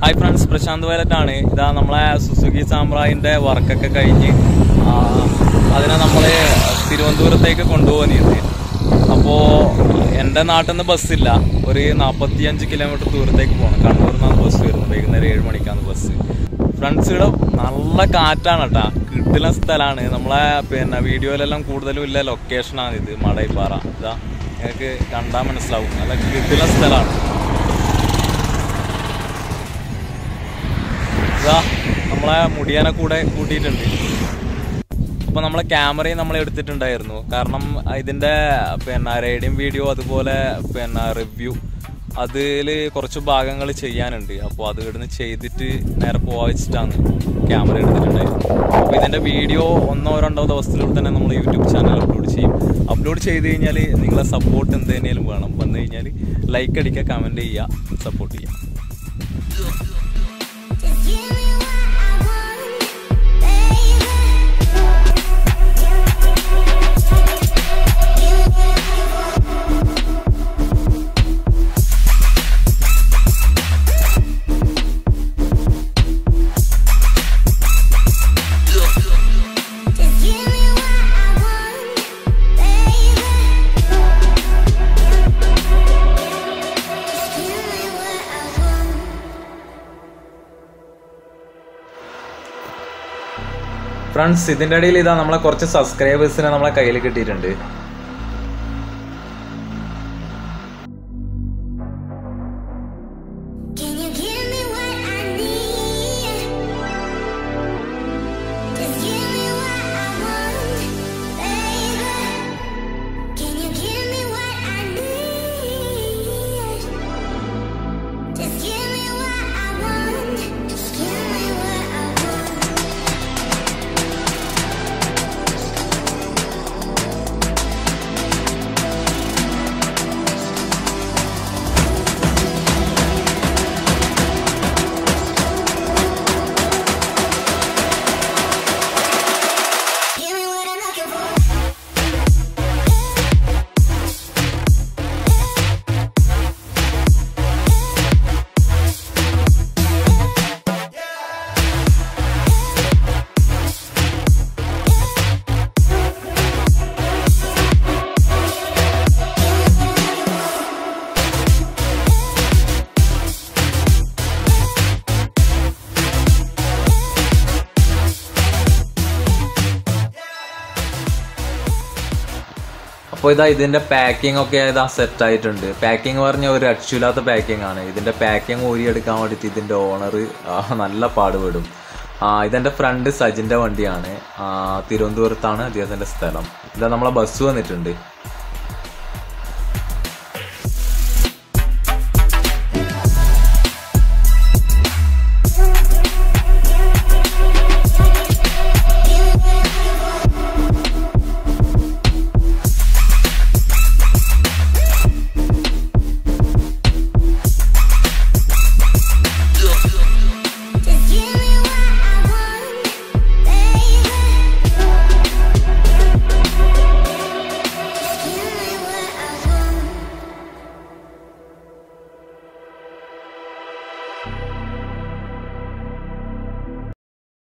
Hi friends, Prashant വയലറ്റാണ്. ഇതാ നമ്മളെ Suzuki സാമ്രായിൻ്റെ വർക്കൊക്കെ കഴിഞ്ഞ് അതിനെ നമ്മൾ തിരുവനന്തപുരത്തേക്ക് കൊണ്ടുപോകുന്നത്. അപ്പോൾ എൻ്റെ നാട്ടിൽ നിന്ന് ബസ്സില്ല, ഒരു 45 കിലോമീറ്റർ ദൂരത്തേക്ക് പോകണം. കണ്ണൂരിൽ നിന്നാണ് ബസ് വരുന്നത്, വൈകുന്നേരം 7 മണിക്കാണ് ബസ്. ഫ്രണ്ട്സ്, ഇവിടെ നല്ല കാറ്റാണ് കേട്ടോ, കിട്ടുന്ന സ്ഥലമാണ്. നമ്മളെ വീഡിയോയിലെല്ലാം കൂടുതലും ഇല്ല ലൊക്കേഷനാണിത്, മടൈപ്പാറ. ഇതാ നിങ്ങൾക്ക് കണ്ടാൽ മനസ്സിലാവും, നല്ല കിട്ടുന്ന സ്ഥലമാണ്. ഇതാ നമ്മളെ മുടിയാനെ കൂടെ കൂട്ടിയിട്ടുണ്ട്. അപ്പോൾ നമ്മളെ ക്യാമറയും നമ്മൾ എടുത്തിട്ടുണ്ടായിരുന്നു, കാരണം ഇതിൻ്റെ റൈഡിങ് വീഡിയോ അതുപോലെ റിവ്യൂ അതിൽ കുറച്ച് ഭാഗങ്ങൾ ചെയ്യാനുണ്ട്. അപ്പോൾ അത് ഇവിടുന്ന് ചെയ്തിട്ട് നേരെ പോകാൻ വെച്ചിട്ടാണ് ക്യാമറ എടുത്തിട്ടുണ്ടായിരുന്നത്. അപ്പോൾ ഇതിൻ്റെ വീഡിയോ 1-2 ദിവസത്തിനുള്ളിൽ തന്നെ നമ്മൾ യൂട്യൂബ് ചാനൽ അപ്ലോഡ് ചെയ്യും. അപ്ലോഡ് ചെയ്ത് കഴിഞ്ഞാൽ നിങ്ങളെ സപ്പോർട്ട് എന്തെങ്കിലും വേണം. വന്നു കഴിഞ്ഞാൽ ലൈക്ക് അടിക്കുക, കമൻറ്റ് ചെയ്യുക, സപ്പോർട്ട് ചെയ്യുക. ഫ്രണ്ട്സ്, ഇതിൻ്റെ ഇടയിൽ ഇതാ നമ്മളെ കുറച്ച് സബ്സ്ക്രൈബേഴ്സിനെ നമ്മളെ കയ്യിൽ കിട്ടിയിട്ടുണ്ട്. അപ്പോൾ ഇതാ ഇതിൻ്റെ പാക്കിംഗ് ഒക്കെ ഇതാ സെറ്റ് ആയിട്ടുണ്ട്. പാക്കിംഗ് പറഞ്ഞാൽ ഒരു രക്ഷയില്ലാത്ത പാക്കിംഗ് ആണ്. ഇതിൻ്റെ പാക്കിംഗ് ഊരിയെടുക്കാൻ വേണ്ടിയിട്ട് ഇതിൻ്റെ ഓണർ നല്ല പാടുപെടും. ഇതെൻ്റെ ഫ്രണ്ട് സജിൻ്റെ വണ്ടിയാണ്, തിരുവനന്തപുരത്താണ് അദ്ദേഹത്തിൻ്റെ സ്ഥലം. ഇതാ നമ്മളെ ബസ് വന്നിട്ടുണ്ട്.